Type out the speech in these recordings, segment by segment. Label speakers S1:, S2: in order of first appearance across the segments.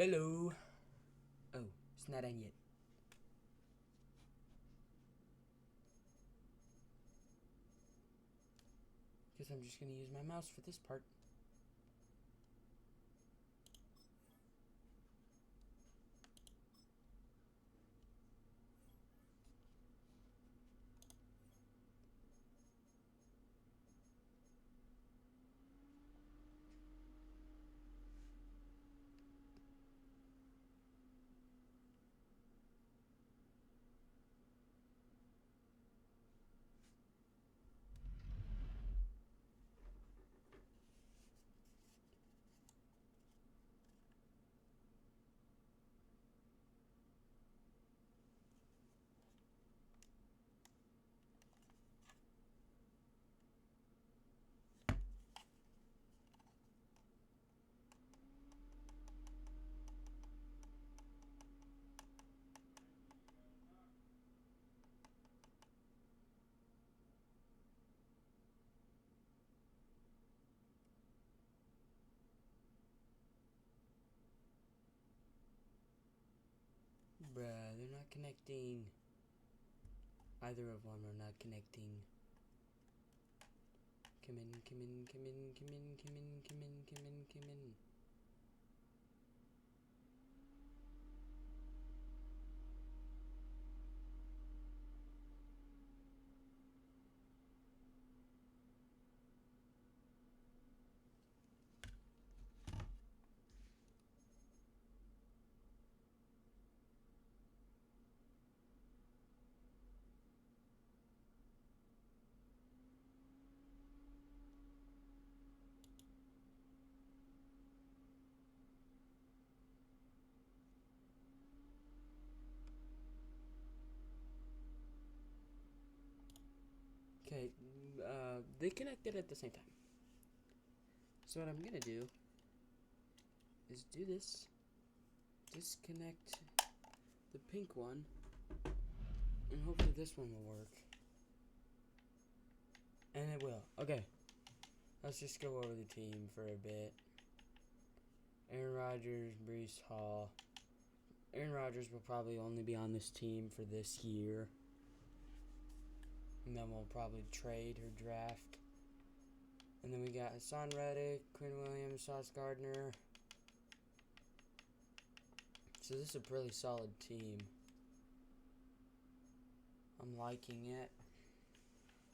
S1: Below. Oh, it's not done yet. Guess I'm just gonna use my mouse for this part. Bruh, they're not connecting. Either of them are not connecting. Come in, come in, come in, come in, come in, come in, come in, come in. Okay, they connected at the same time. So what I'm gonna do is do this. Disconnect the pink one, and hopefully this one will work. And it will. Okay, let's just go over the team for a bit. Aaron Rodgers, Breece Hall. Aaron Rodgers will probably only be on this team for this year. And then we'll probably trade or draft. And then we got Hassan Reddick, Quinn Williams, Sauce Gardner. So this is a pretty solid team. I'm liking it.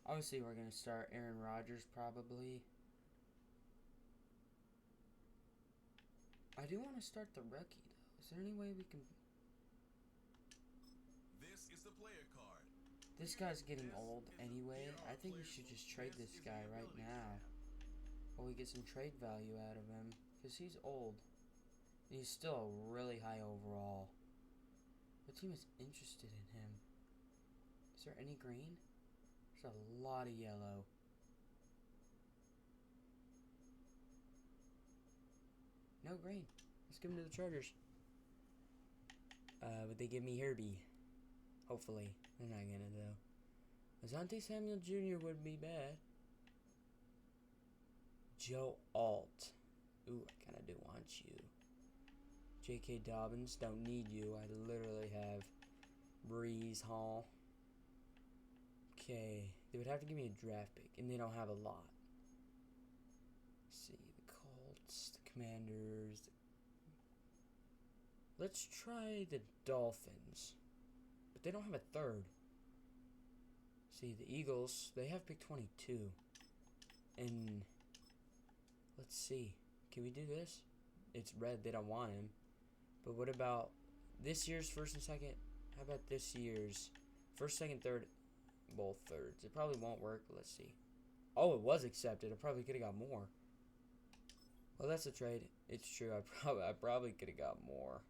S1: Obviously, we're going to start Aaron Rodgers probably. I do want to start the rookie, though. Is there any way we can...
S2: This is the player card.
S1: This guy's getting old anyway. I think we should just trade this guy right now. While we get some trade value out of him. Because he's old. And he's still really high overall. What team is interested in him? Is there any green? There's a lot of yellow. No green. Let's give him to the Chargers. But they give me Herbie. Hopefully. They're not gonna, though. Asante Samuel Jr. would be bad. Joe Alt. Ooh, I kinda do want you. J.K. Dobbins, don't need you. I literally have Breeze Hall. Okay. They would have to give me a draft pick, and they don't have a lot. Let's see, the Colts, the Commanders. Let's try the Dolphins. But they don't have a third. See, the Eagles, they have pick 22. And let's see. Can we do this? It's red, they don't want him. But what about this year's first and second? How about this year's first, second, third? Both thirds. It probably won't work, but let's see. Oh, it was accepted. I probably could have got more. Well, that's a trade. It's true. I probably could have got more.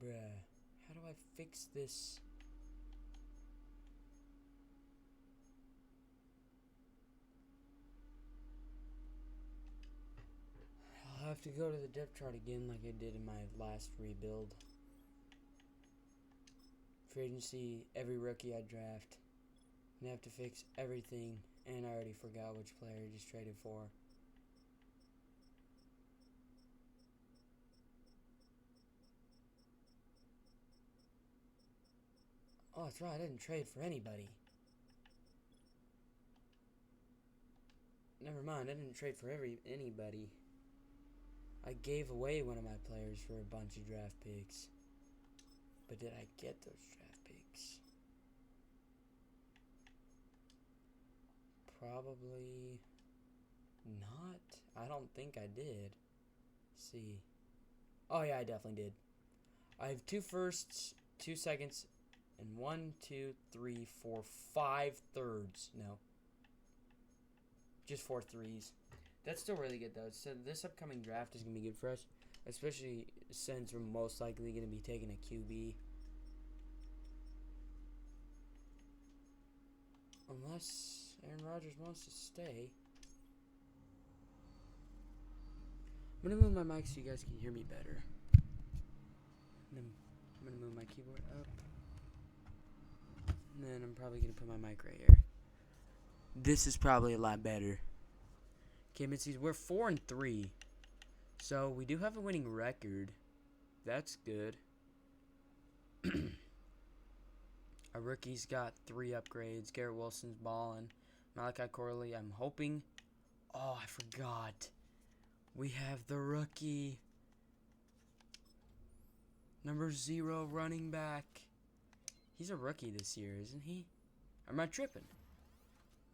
S1: Bruh. How do I fix this? I'll have have to go to the depth chart again like I did in my last rebuild. Free agency, every rookie I draft. And I have to fix everything, and I already forgot which player I just traded for. Oh, that's right, I didn't trade for anybody. Never mind, I didn't trade for anybody. I gave away one of my players for a bunch of draft picks. But did I get those draft picks? Probably not. I don't think I did. Let's see. Oh yeah, I definitely did. I have 2 firsts, 2 seconds, and 1, 2, 3, 4, 5 thirds. No. Just 4 threes. That's still really good though. So this upcoming draft is going to be good for us. Especially since we're most likely going to be taking a QB. Unless Aaron Rodgers wants to stay. I'm going to move my mic so you guys can hear me better. And then I'm going to move my keyboard up. And then I'm probably going to put my mic right here. This is probably a lot better. Okay, Mitzies, we're 4-3. So we do have a winning record. That's good. Our rookie's got 3 upgrades. Garrett Wilson's balling. Malachi Corley, I'm hoping. Oh, I forgot. We have the rookie. Number 0 running back. He's a rookie this year, isn't he? Or am I tripping?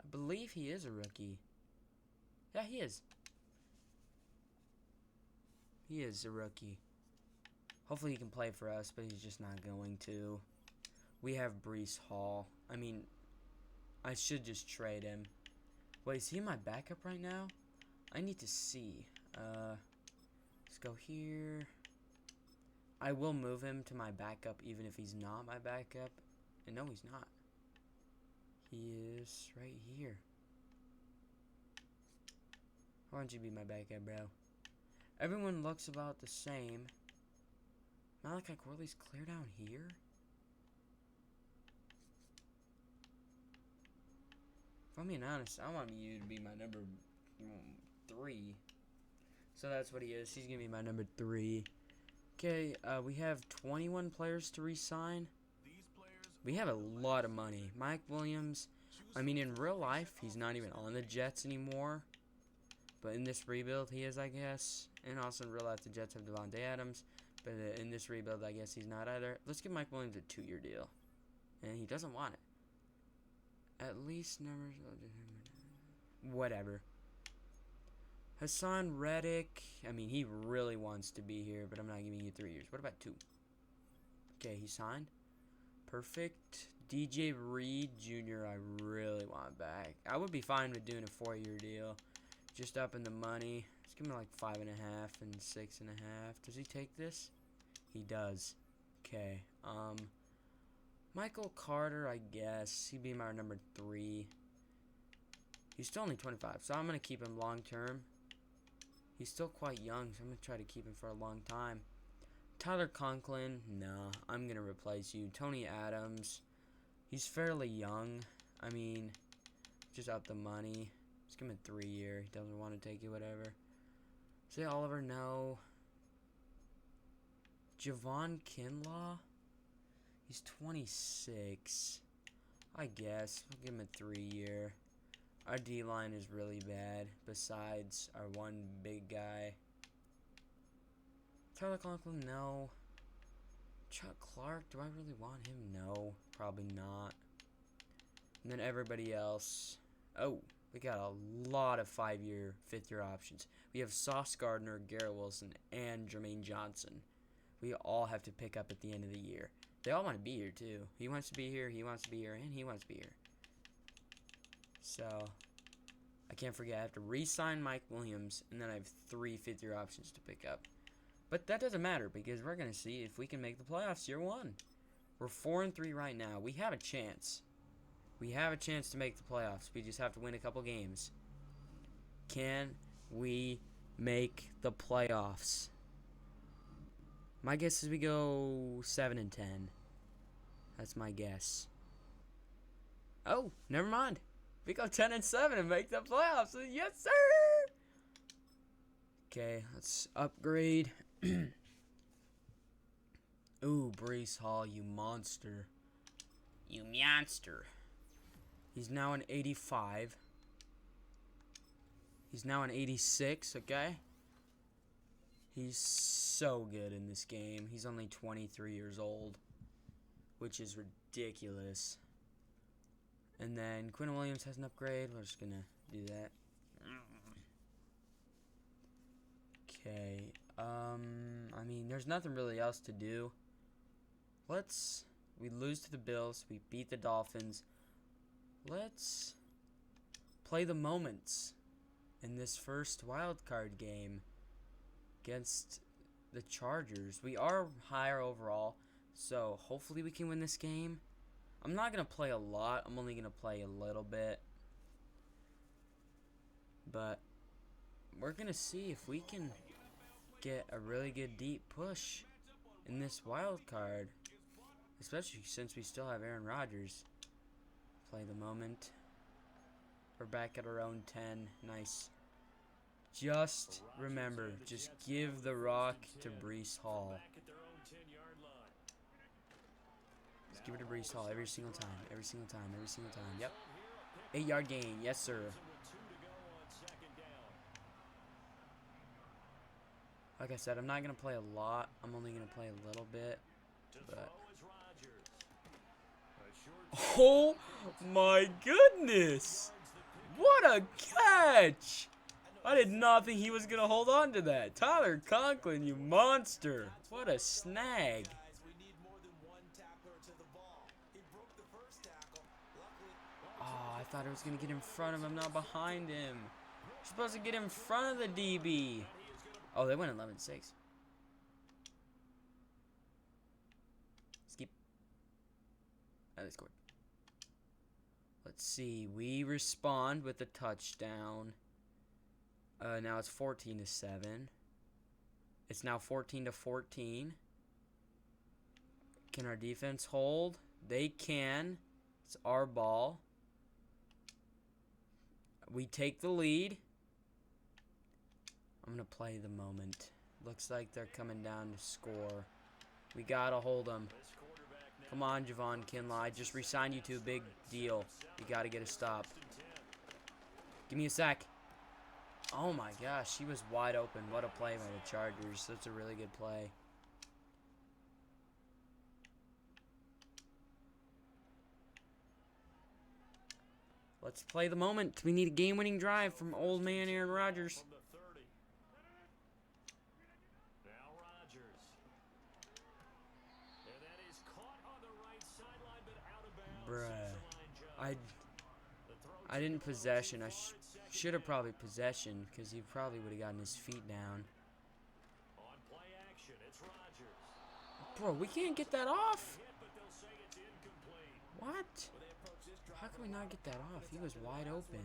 S1: I believe he is a rookie. Yeah, he is. He is a rookie. Hopefully he can play for us, but he's just not going to. We have Breece Hall. I mean, I should just trade him. Wait, is he my backup right now? I need to see. Let's go here. I will move him to my backup even if he's not my backup. And no, he's not. He is right here. Why don't you be my backup, bro? Everyone looks about the same. Malachi Corley's clear down here? If I'm being honest, I want you to be my number 3. So that's what he is. He's going to be my number 3. Okay, we have 21 players to re-sign. We have a lot of money. Mike Williams, I mean, in real life, he's not even on the Jets anymore. But in this rebuild, he is, I guess. And also in real life, the Jets have Devontae Adams. But in this rebuild, I guess he's not either. Let's give Mike Williams a 2-year deal. And he doesn't want it. At least numbers. Whatever. Hassan Reddick. I mean, he really wants to be here, but I'm not giving you 3 years. What about 2? Okay, he signed. Perfect. DJ Reed Jr. I really want back. I would be fine with doing a 4-year deal. Just up in the money. Let's give him like 5.5 and 6.5. Does he take this? He does. Okay. Michael Carter, I guess. He'd be my number 3. He's still only 25, so I'm going to keep him long term. He's still quite young, so I'm going to try to keep him for a long time. Tyler Conklin, no, I'm going to replace you. Tony Adams, he's fairly young. I mean, just up the money. Let's give him a 3-year. He doesn't want to take it, whatever. Say Oliver, no. Javon Kinlaw, he's 26. I guess. I'll give him a 3-year. Our D-line is really bad, besides our one big guy. Tyler Conklin, no. Chuck Clark, do I really want him? No, probably not. And then everybody else. Oh, we got a lot of 5-year, 5th-year options. We have Sauce Gardner, Garrett Wilson, and Jermaine Johnson. We all have to pick up at the end of the year. They all want to be here, too. He wants to be here, he wants to be here, and he wants to be here. So, I can't forget, I have to re-sign Mike Williams, and then I have 3 5th-year options to pick up. But that doesn't matter, because we're going to see if we can make the playoffs year 1. We're 4-3 right now. We have a chance. We have a chance to make the playoffs. We just have to win a couple games. Can we make the playoffs. My guess is we go 7-10. That's my guess. Oh, never mind. We go 10-7 and make the playoffs. Yes, sir. Okay, let's upgrade. Ooh, Breece Hall, you monster. You monster. He's now an 85. He's now an 86, okay? He's so good in this game. He's only 23 years old, which is ridiculous. And then Quinn Williams has an upgrade. We're just going to do that. Okay. I mean, there's nothing really else to do. We lose to the Bills. We beat the Dolphins. Let's play the moments in this first wild card game against the Chargers. We are higher overall, so hopefully we can win this game. I'm not going to play a lot. I'm only going to play a little bit. But we're going to see if we can get a really good deep push in this wild card. Especially since we still have Aaron Rodgers. Play the moment. We're back at our own 10. Nice. Just remember, just give the rock to Breece Hall. Just give it to Breece Hall every single time. Every single time. Every single time. Yep. 8-yard gain. Yes, sir. Like I said, I'm not going to play a lot. I'm only going to play a little bit. But oh my goodness! What a catch! I did not think he was going to hold on to that. Tyler Conklin, you monster. What a snag. Oh, I thought I was going to get in front of him, not behind him. You're supposed to get in front of the DB. Oh, they went 11-6. Skip. Oh, they scored. Let's see. We respond with a touchdown. Now it's 14-7. It's now 14-14. Can our defense hold? They can. It's our ball. We take the lead. I'm going to play the moment. Looks like they're coming down to score. We got to hold them. Come on, Javon Kinlaw. I just re-signed you to a big deal. You got to get a stop. Give me a sack. Oh, my gosh. He was wide open. What a play by the Chargers. That's a really good play. Let's play the moment. We need a game-winning drive from old man Aaron Rodgers. Bruh. I didn't possession. I should have probably possession because he probably would have gotten his feet down. Bro, we can't get that off. What? How can we not get that off? He was wide open.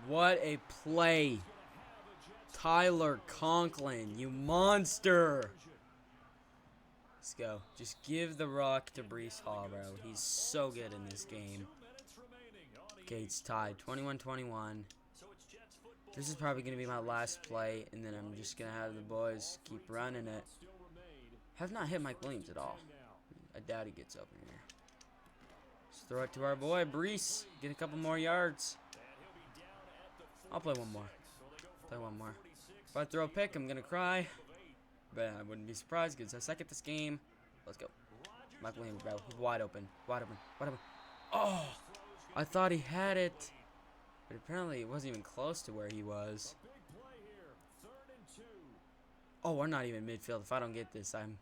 S1: What a play. Tyler Conklin, you monster. Let's go. Just give the rock to Breece Hall, bro. He's so good in this game. Okay, it's tied. 21-21. This is probably going to be my last play, and then I'm just going to have the boys keep running it. Have not hit Mike Williams at all. I doubt he gets open here. Let's throw it to our boy, Breece. Get a couple more yards. I'll play one more. Play one more. If I throw a pick, I'm going to cry. But I wouldn't be surprised because I suck at this game. Let's go. Mike Williams, bro. He's wide open. Wide open. Wide open. Oh! I thought he had it. But apparently it wasn't even close to where he was. Oh, we're not even midfield. If I don't get this, I'm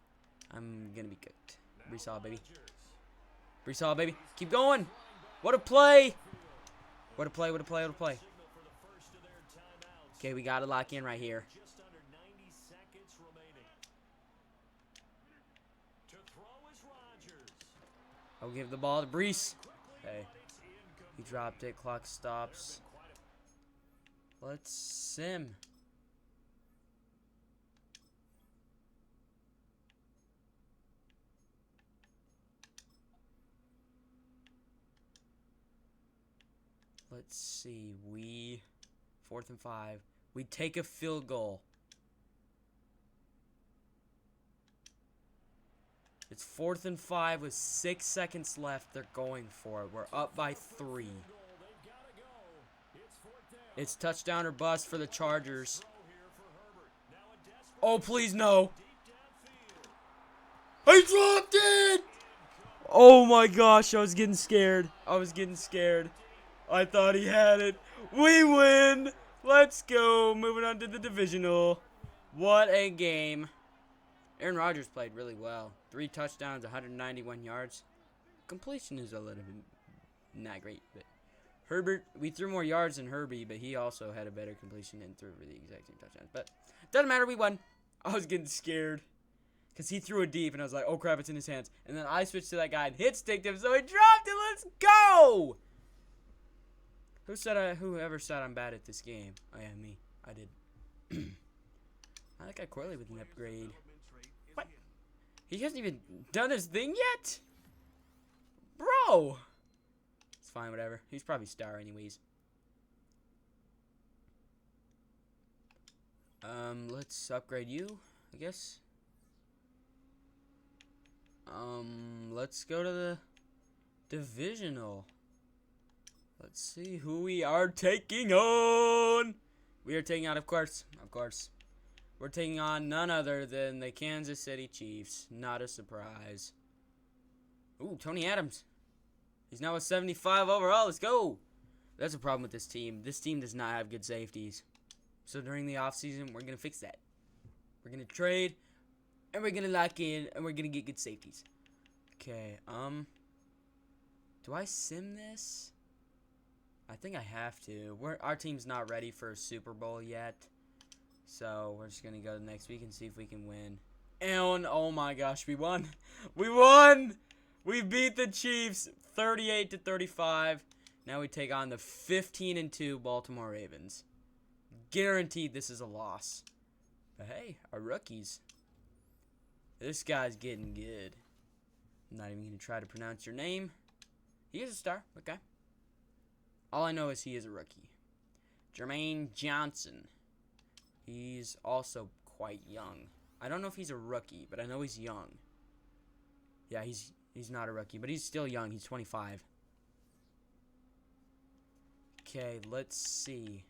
S1: going to be cooked. Breece Hall, baby. Breece Hall, baby. Keep going. What a play. What a play, what a play, what a play. Okay, we got to lock in right here. I'll give the ball to Brees. Okay. He dropped it. Clock stops. Let's sim. Let's see. 4th and 5. We take a field goal. It's 4th and 5 with 6 seconds left. They're going for it. We're up by 3. It's touchdown or bust for the Chargers. Oh, please no. I dropped it! Oh my gosh, I was getting scared. I thought he had it. We win! Let's go. Moving on to the divisional. What a game. Aaron Rodgers played really well. 3 touchdowns, 191 yards. Completion is a little bit not great, but Herbert, we threw more yards than Herbie, but he also had a better completion and threw for the exact same touchdowns. But doesn't matter, we won. I was getting scared because he threw it deep, and I was like, oh crap, it's in his hands. And then I switched to that guy and hit sticked him, so he dropped it. Let's go! Whoever said I'm bad at this game? Oh yeah, me. I did. I think I correlate with an upgrade. What? He hasn't even done his thing yet? Bro! It's fine, whatever. He's probably star anyways. Let's upgrade you, I guess. Let's go to the divisional. Let's see who we are taking on. We are taking on, of course. We're taking on none other than the Kansas City Chiefs. Not a surprise. Ooh, Tony Adams. He's now a 75 overall. Let's go. That's a problem with this team. This team does not have good safeties. So during the offseason, we're going to fix that. We're going to trade, and we're going to lock in, and we're going to get good safeties. Okay, do I sim this? I think I have to. Our team's not ready for a Super Bowl yet. So we're just going to go next week and see if we can win. And oh my gosh, we won. We won! We beat the Chiefs 38-35. Now we take on the 15-2 Baltimore Ravens. Guaranteed this is a loss. But hey, our rookies. This guy's getting good. I'm not even going to try to pronounce your name. He is a star. Okay. All I know is he is a rookie. Jermaine Johnson. He's also quite young. I don't know if he's a rookie, but I know he's young. Yeah, he's not a rookie, but he's still young. He's 25. Okay, let's see.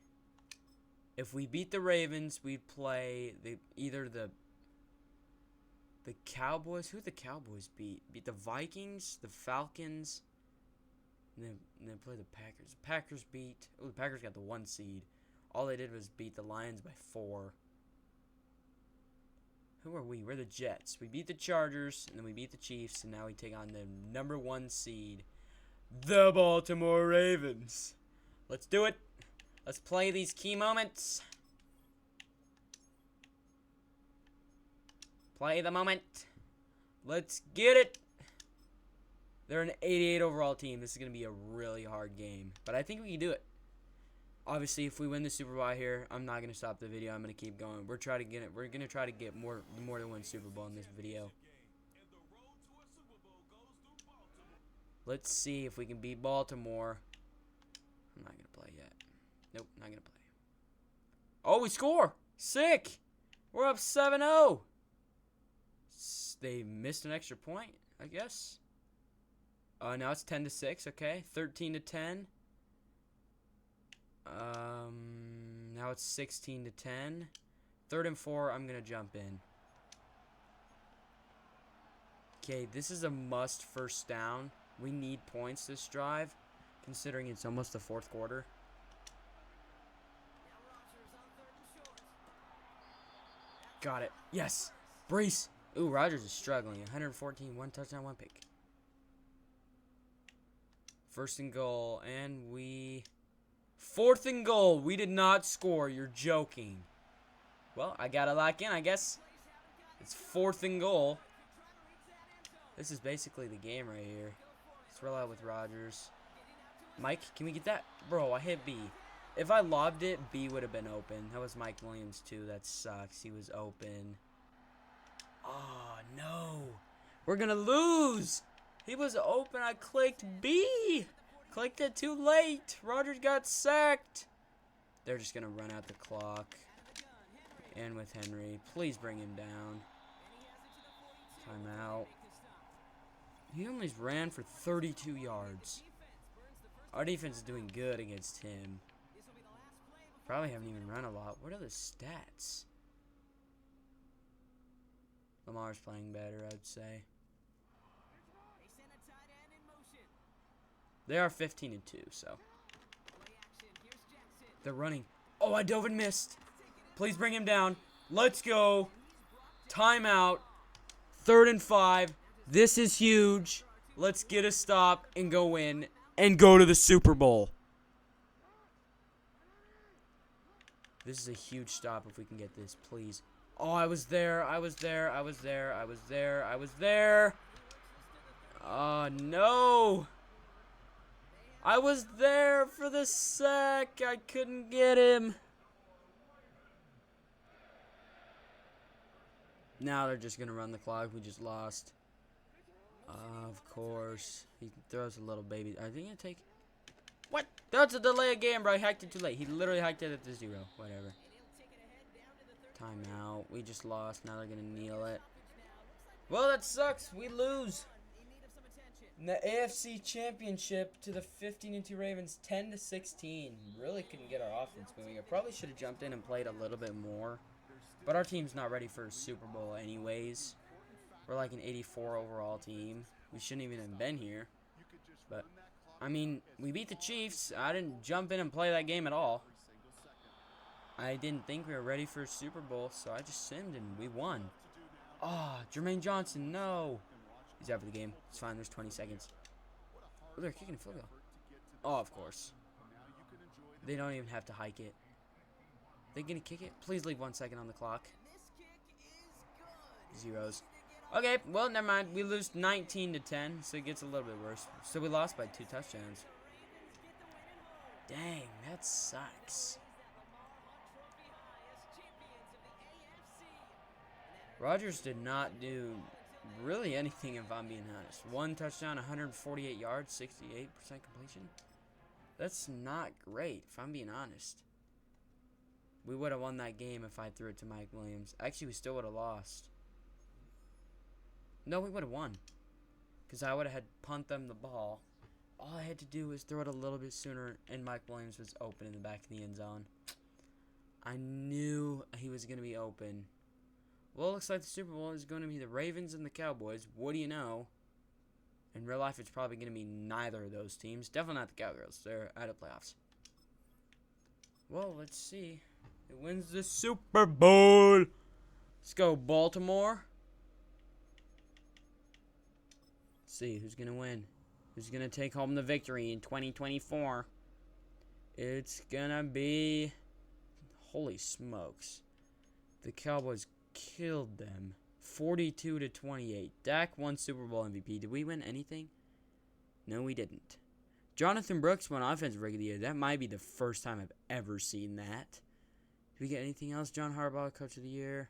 S1: If we beat the Ravens, we play either the Cowboys. Who the Cowboys beat? Beat the Vikings, the Falcons, and then play the Packers. The Packers beat. Oh, the Packers got the 1 seed. All they did was beat the Lions by 4. Who are we? We're the Jets. We beat the Chargers, and then we beat the Chiefs, and now we take on the number 1 seed, the Baltimore Ravens. Let's do it. Let's play these key moments. Play the moment. Let's get it. They're an 88 overall team. This is going to be a really hard game, but I think we can do it. Obviously, if we win the Super Bowl here, I'm not going to stop the video. I'm going to keep going. We're going to try to get more than 1 Super Bowl in this video. Let's see if we can beat Baltimore. I'm not going to play yet. Nope, not going to play. Oh, we score! Sick! We're up 7-0. They missed an extra point, I guess. Now it's 10-6, okay. 13-10. Now it's 16-10. 3rd and 4, I'm going to jump in. Okay, this is a must first down. We need points this drive, considering it's almost the 4th quarter. Got it. Yes. Brees. Ooh, Rodgers is struggling. 114, 1 touchdown, 1 pick. 1st and goal, and 4th and goal. We did not score. You're joking. Well, I gotta lock in, I guess. It's 4th and goal. This is basically the game right here. throw out with Rodgers. Mike, can we get that? Bro, I hit B. If I lobbed it, B would have been open. That was Mike Williams, too. That sucks. He was open. Oh, no. We're going to lose. He was open. I clicked B. Clicked it too late. Rodgers got sacked. They're just going to run out the clock. And with Henry. Please bring him down. Timeout. He only ran for 32 yards. Our defense is doing good against him. Probably haven't even run a lot. What are the stats? Lamar's playing better, I'd say. They are 15-2, so. They're running. Oh, I dove and missed. Please bring him down. Let's go. Timeout. 3rd and 5. This is huge. Let's get a stop and go in and go to the Super Bowl. This is a huge stop if we can get this, please. Oh, I was there. I was there. I was there. I was there. I was there. Oh, no. I was there for the sack. I couldn't get him. Now they're just going to run the clock. We just lost. Of course. He throws a little baby. I think take... What? That's a delay of game, bro. He hiked it too late. He literally hiked it at the 0. Whatever. Timeout. We just lost. Now they're going to kneel it. Well, that sucks. We lose. In the AFC Championship to the 15-2 Ravens, 10-16. Really couldn't get our offense moving. I probably should have jumped in and played a little bit more. But our team's not ready for a Super Bowl anyways. We're like an 84 overall team. We shouldn't even have been here. But, I mean, we beat the Chiefs. I didn't jump in and play that game at all. I didn't think we were ready for a Super Bowl, so I just simmed and we won. Ah, oh, Jermaine Johnson, no. He's out for the game. It's fine. There's 20 seconds. Oh, they're kicking a field goal. Oh, of course. They don't even have to hike it. They gonna kick it? Please leave 1 second on the clock. Zeros. Okay, well, never mind. We lose 19-10, so it gets a little bit worse. So we lost by 2 touchdowns. Dang, that sucks. Rodgers did not do really anything, if I'm being honest. 1 touchdown, 148 yards, 68% completion. That's not great, if I'm being honest. We would have won that game if I threw it to Mike Williams. Actually, we still would have lost. No, we would have won. Because I would have had punt them the ball. All I had to do was throw it a little bit sooner, and Mike Williams was open in the back of the end zone. I knew he was going to be open. Well, it looks like the Super Bowl is going to be the Ravens and the Cowboys. What do you know? In real life, it's probably going to be neither of those teams. Definitely not the Cowgirls. They're out of playoffs. Well, let's see. It wins the Super Bowl. Let's go, Baltimore. Let's see who's going to win. Who's going to take home the victory in 2024? It's going to be... Holy smokes. The Cowboys killed them. 42-28. Dak won Super Bowl MVP. Did we win anything? No, we didn't. Jonathan Brooks won Offensive Rookie of the Year. That might be the first time I've ever seen that. Did we get anything else? John Harbaugh, Coach of the Year?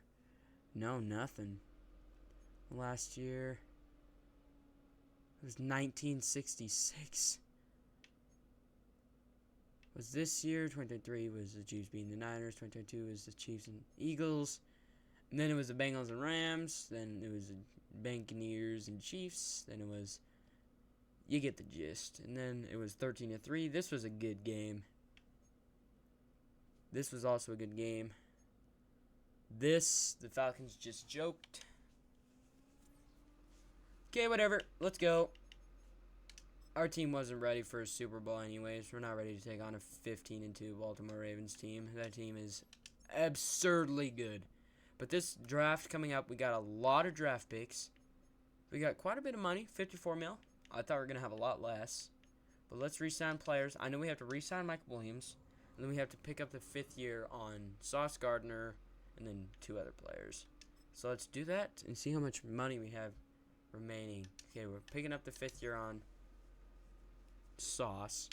S1: No, nothing. Last year, it was 1966. Was this year? 2023 was the Chiefs beating the Niners. 2022 was the Chiefs and Eagles. And then it was the Bengals and Rams. Then it was the Buccaneers and Chiefs. Then it was... You get the gist. And then it was 13-3. This was a good game. This was also a good game. This, the Falcons just joked. Okay, whatever. Let's go. Our team wasn't ready for a Super Bowl anyways. We're not ready to take on a 15-2 Baltimore Ravens team. That team is absurdly good. But this draft coming up, we got a lot of draft picks. We got quite a bit of money, 54 mil. I thought we were going to have a lot less. But let's re-sign players. I know we have to re-sign Mike Williams. And then we have to pick up the 5th year on Sauce Gardner. And then 2 other players. So let's do that and see how much money we have remaining. Okay, we're picking up the 5th year on sauce.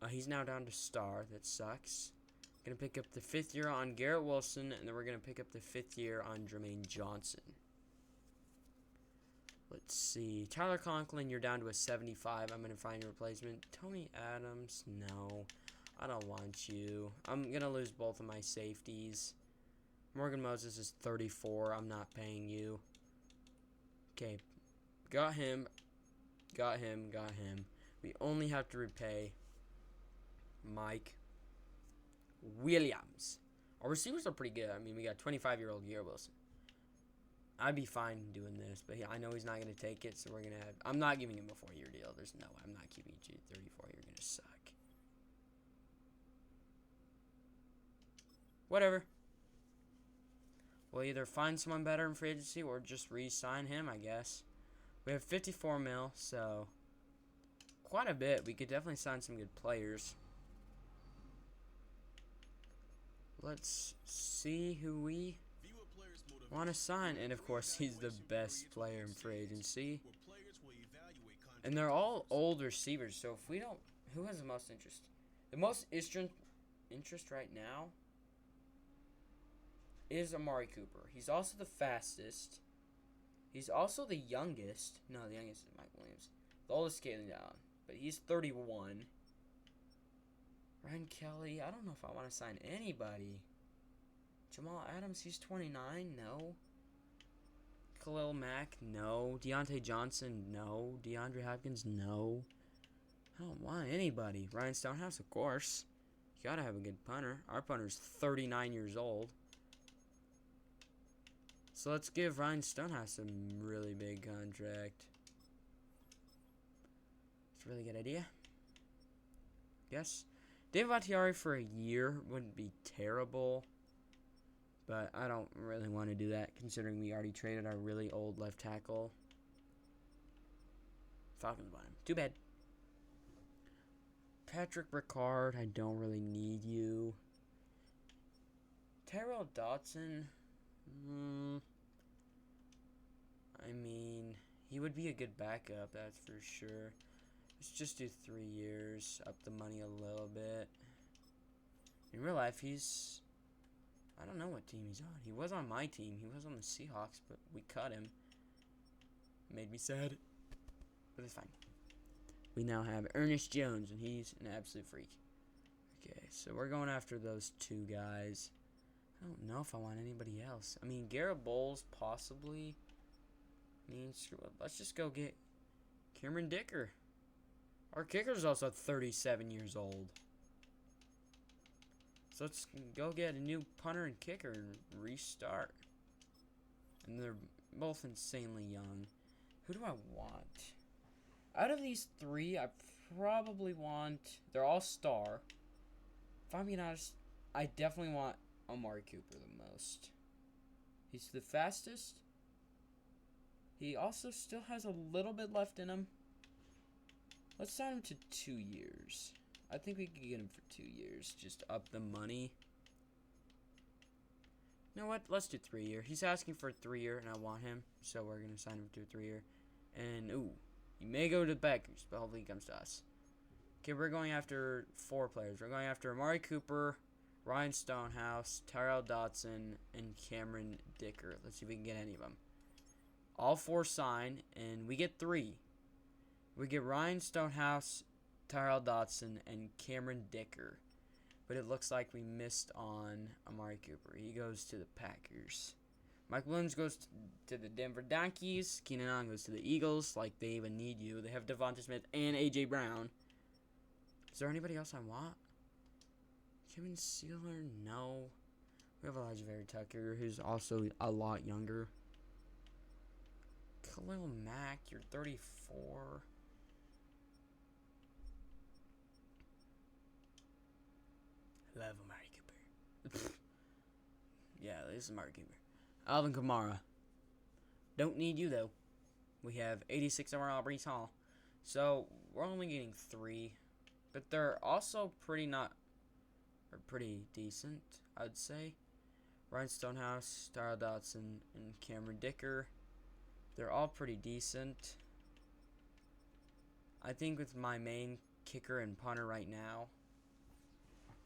S1: He's now down to star. That sucks. Gonna pick up the 5th year on Garrett Wilson, and then we're gonna pick up the 5th year on Jermaine Johnson. Let's see. Tyler Conklin, you're down to a 75. I'm gonna find your replacement. Tony Adams, no. I don't want you. I'm gonna lose both of my safeties. Morgan Moses is 34. I'm not paying you. Okay. Got him. Got him. Got him. We only have to repay Mike Williams. Our receivers are pretty good. I mean, we got 25-year-old Garrett Wilson. I'd be fine doing this, but I know he's not going to take it, so we're going to have... I'm not giving him a 4-year deal. There's no way. I'm not keeping you 34. You're going to suck. Whatever. We'll either find someone better in free agency or just re-sign him, I guess. We have 54 mil, so quite a bit. We could definitely sign some good players. Let's see who we want to sign. And, of course, he's the best player in free agency. And they're all old receivers, so if we don't... Who has the most interest? The most interest right now is Amari Cooper. He's also the fastest. He's also the youngest. No, the youngest is Mike Williams. The oldest scaling down. But he's 31. Ryan Kelly. I don't know if I want to sign anybody. Jamal Adams, he's 29. No. Khalil Mack. No. Deontay Johnson. No. DeAndre Hopkins. No. I don't want anybody. Ryan Stonehouse, of course. You gotta have a good punter. Our punter's 39 years old. So let's give Ryan Stonehouse a really big contract. It's a really good idea. Yes. David Bakhtiari for a year wouldn't be terrible. But I don't really want to do that, considering we already traded our really old left tackle. Falcons want him. Too bad. Patrick Ricard, I don't really need you. Terrell Dotson... I mean, he would be a good backup, that's for sure. Let's just do 3 years, up the money a little bit. In real life, he's... I don't know what team he's on. He was on my team. He was on the Seahawks, but we cut him. Made me sad. But it's fine. We now have Ernest Jones, and he's an absolute freak. Okay, so we're going after those 2 guys. I don't know if I want anybody else. I mean, Garrett Bowles, possibly. I mean, screw it. Let's just go get Cameron Dicker. Our kicker's also 37 years old. So let's go get a new punter and kicker and restart. And they're both insanely young. Who do I want? Out of these 3, I probably want... They're all star. If I'm being honest, I definitely want Amari Cooper the most. He's the fastest. He also still has a little bit left in him. Let's sign him to 2 years. I think we could get him for 2 years. Just up the money. You know what? Let's do 3 year. He's asking for a 3 year, and I want him. So we're going to sign him to a 3 year. And, ooh. He may go to the Packers, but hopefully he comes to us. Okay, we're going after 4 players. We're going after Amari Cooper, Ryan Stonehouse, Tyrell Dotson, and Cameron Dicker. Let's see if we can get any of them. All 4 sign, and we get 3. We get Ryan Stonehouse, Tyrell Dotson, and Cameron Dicker. But it looks like we missed on Amari Cooper. He goes to the Packers. Mike Williams goes to the Denver Donkeys. Keenan Allen goes to the Eagles. Like, they even need you. They have Devonta Smith and A.J. Brown. Is there anybody else I want? Kevin Sealer? No. We have Elijah Vera Tucker, who's also a lot younger. Khalil Mack, you're 34. Love Amari Cooper. Yeah, this is Amari Cooper. Alvin Kamara. Don't need you, though. We have 86 overall Breece Hall. So, we're only getting 3. But they're also pretty decent, I'd say. Ryan Stonehouse, Tyrell Dotson, and Cameron Dicker. They're all pretty decent. I think with my main kicker and punter right now,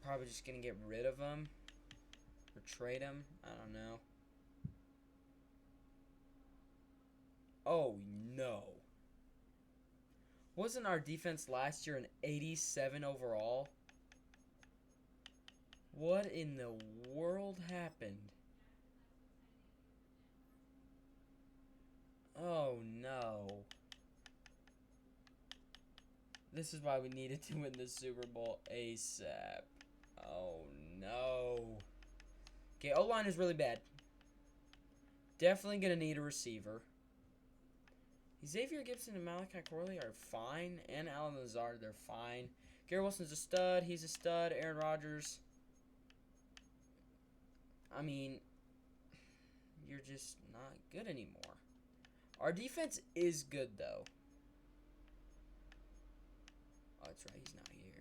S1: probably just gonna get rid of him or trade him. I don't know. Oh no. Wasn't our defense last year an 87 overall? What in the world happened? Oh no. This is why we needed to win the Super Bowl ASAP. Oh no. Okay, O-line is really bad. Definitely gonna need a receiver. Xavier Gibson and Malachi Corley are fine. And Alan Lazard, they're fine. Garrett Wilson's a stud. He's a stud. Aaron Rodgers. I mean, you're just not good anymore. Our defense is good, though. Oh, that's right. He's not here.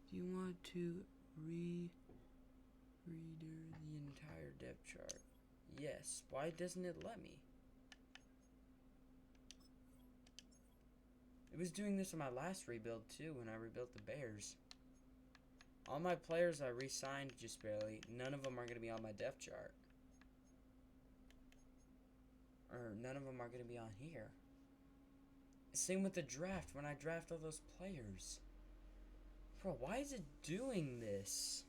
S1: Do you want to redo the entire depth chart? Yes. Why doesn't it let me? It was doing this on my last rebuild too when I rebuilt the Bears. All my players I re-signed just barely. None of them are going to be on my depth chart. Or none of them are going to be on here. Same with the draft when I draft all those players. Bro, why is it doing this?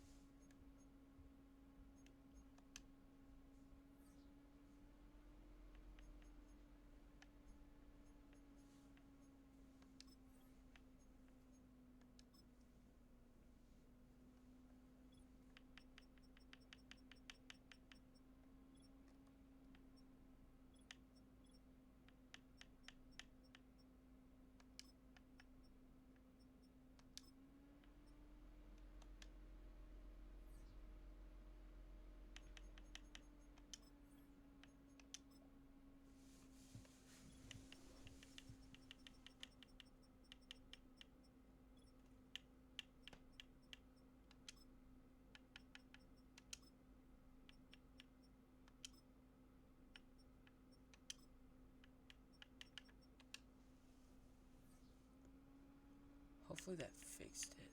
S1: Hopefully that fixed it.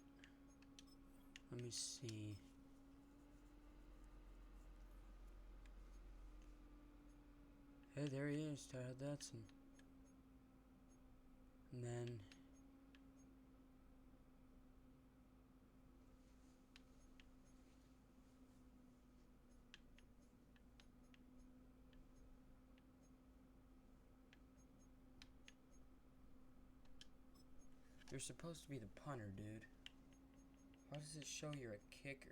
S1: Let me see. Hey, there he is, Tyler Dotson. And then you're supposed to be the punter, dude. Why does it show you're a kicker?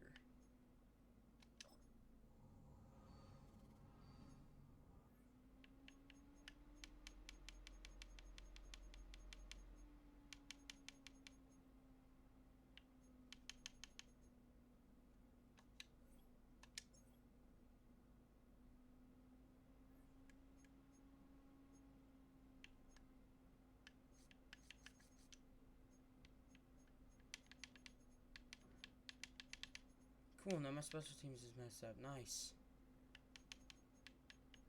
S1: Cool, now my special teams is messed up. Nice.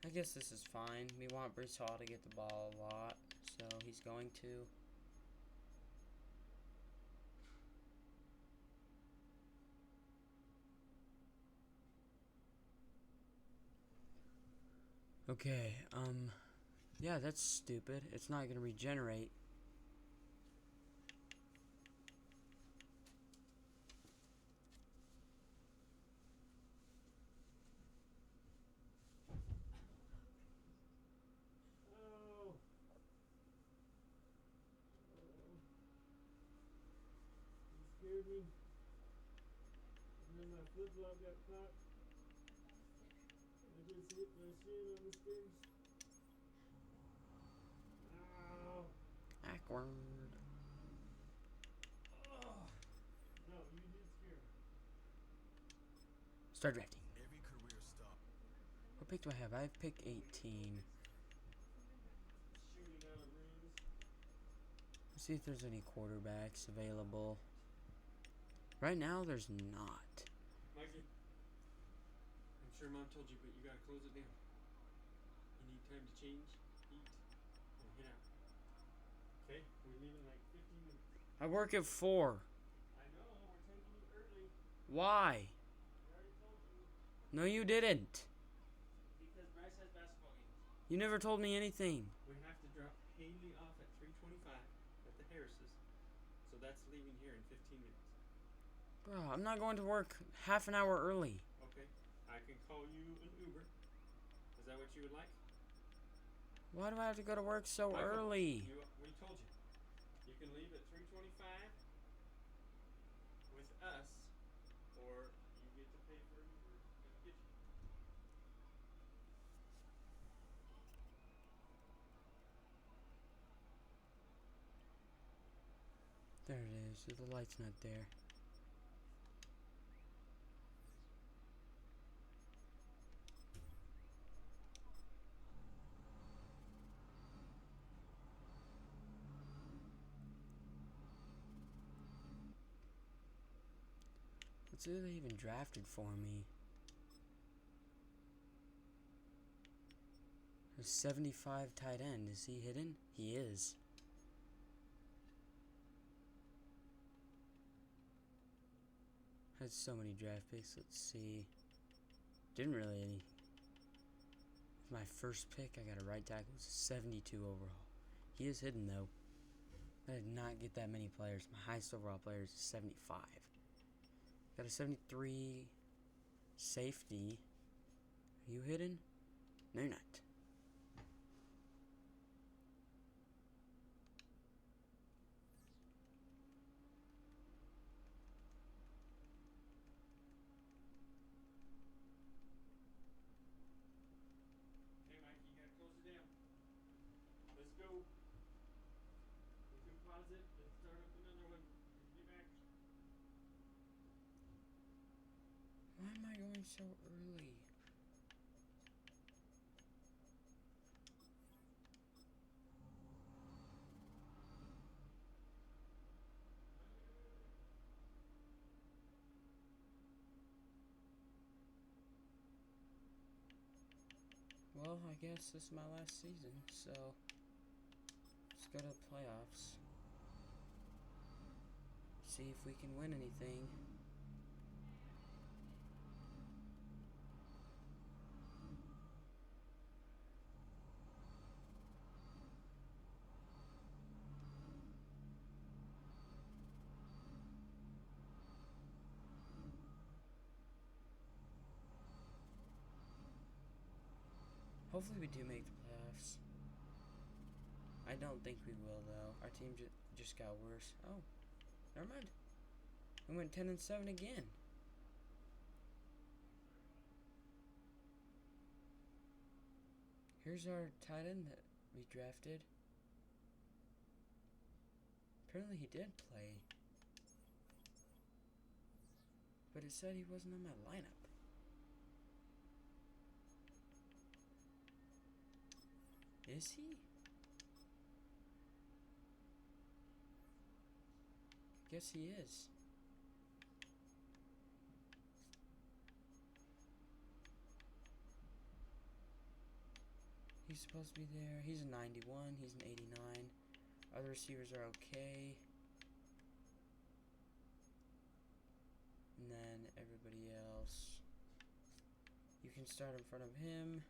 S1: I guess this is fine. We want Breece Hall to get the ball a lot, so he's going to. Okay, yeah, that's stupid. It's not gonna regenerate.
S3: Scared me. And then my flip flop got caught. I just hit my shin on the stairs. Ow.
S1: Awkward.
S3: Oh. No, you did scare me.
S1: Start drafting.
S2: Every career stop.
S1: What pick do I have? I have pick 18.
S3: Shooting out of rings.
S1: Let's see if there's any quarterbacks available. Right now, there's not.
S3: My
S4: sure Mom told you, but you gotta close it down. You need time to change, eat, and head out. Okay? We leave in like 15 minutes.
S1: I work at 4.
S4: I know, we're taking you early.
S1: Why?
S4: I already told you.
S1: No, you didn't.
S4: Because Bryce has basketball games.
S1: You never told me anything.
S4: We have to drop Haley off at 3:25 at the Harris's. So that's leaving here in 15 minutes.
S1: Bro, I'm not going to work half an hour early.
S4: Okay. I can call you an Uber. Is that what you would like?
S1: Why do I have to go to work so
S4: Michael,
S1: early?
S4: We told you. You can leave at 3:25 with us, or you get to pay for an Uber to come get you.
S1: There it is. The light's not there. What's who they even drafted for me? A 75 tight end. Is he hidden? He is. Had so many draft picks. Let's see. Didn't really any. With my first pick, I got a right tackle. It was a 72 overall. He is hidden though. I did not get that many players. My highest overall player is 75. Got a 73 safety. Are you hidden? No, you're not.
S4: Okay, Mike, you gotta close it down. Let's go. We can pause it and start up another one. Get back.
S1: Why am I going so early? Well, I guess this is my last season, so let's go to the playoffs. See if we can win anything. Hopefully we do make the playoffs. I don't think we will though. Our team just got worse. Oh, never mind. We went 10-7 again. Here's our tight end that we drafted. Apparently he did play. But it said he wasn't in my lineup. Is he? Guess he is. He's supposed to be there. He's a 91. He's an 89. Other receivers are okay. And then everybody else. You can start in front of him.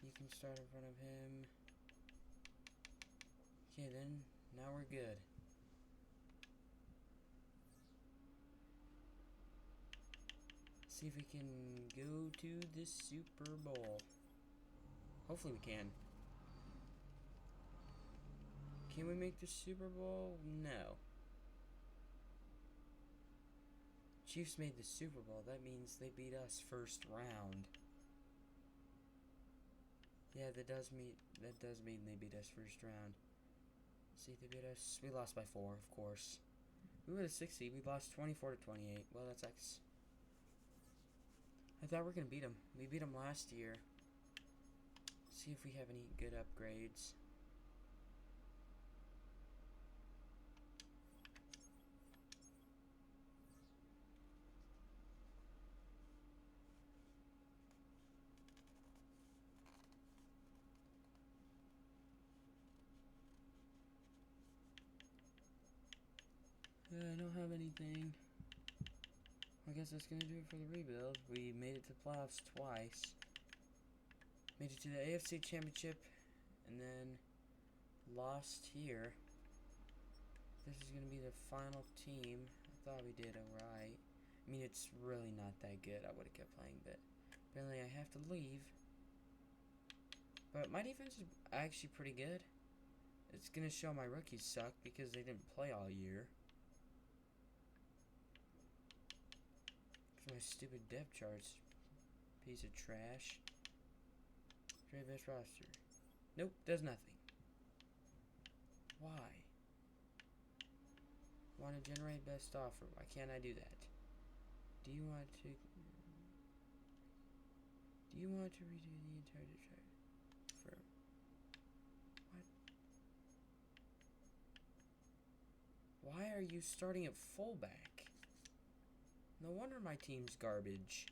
S1: You can start in front of him. Okay, then. Now we're good. See if we can go to the Super Bowl. Hopefully we can. Can we make the Super Bowl? No. Chiefs made the Super Bowl. That means they beat us first round. Yeah, that does mean they beat us first round. See if they beat us. We lost by 4, of course. We were the 6th seed. We lost 24-28. Well, that's X. I thought we were gonna beat them. We beat them last year. See if we have any good upgrades. I don't have anything. I guess that's gonna do it for the rebuild. We made it to playoffs twice. Made it to the AFC Championship, and then lost here. This is gonna be the final team. I thought we did alright. I mean, it's really not that good. I would have kept playing, but apparently I have to leave. But my defense is actually pretty good. It's gonna show my rookies suck because they didn't play all year. My stupid depth charts. Piece of trash. Trade best roster. Nope, does nothing. Why? Want to generate best offer. Why can't I do that? Do you want to redo the entire chart? For what? Why are you starting at fullback? No wonder my team's garbage.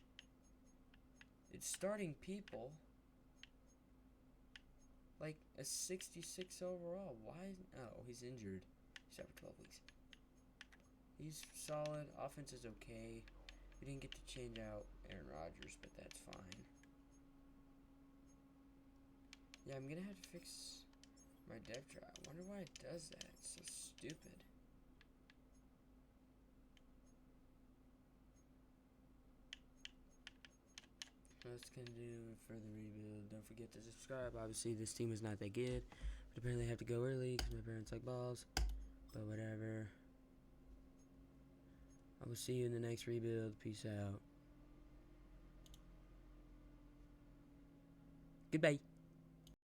S1: It's starting people. Like a 66 overall. Why? Oh, he's injured. He's out for 12 weeks. He's solid. Offense is okay. We didn't get to change out Aaron Rodgers, but that's fine. Yeah, I'm gonna have to fix my depth chart. I wonder why it does that. It's so stupid. That's gonna do it for the rebuild. Don't forget to subscribe. Obviously, this team is not that good, but apparently I have to go early because my parents like balls. But whatever. I will see you in the next rebuild. Peace out. Goodbye.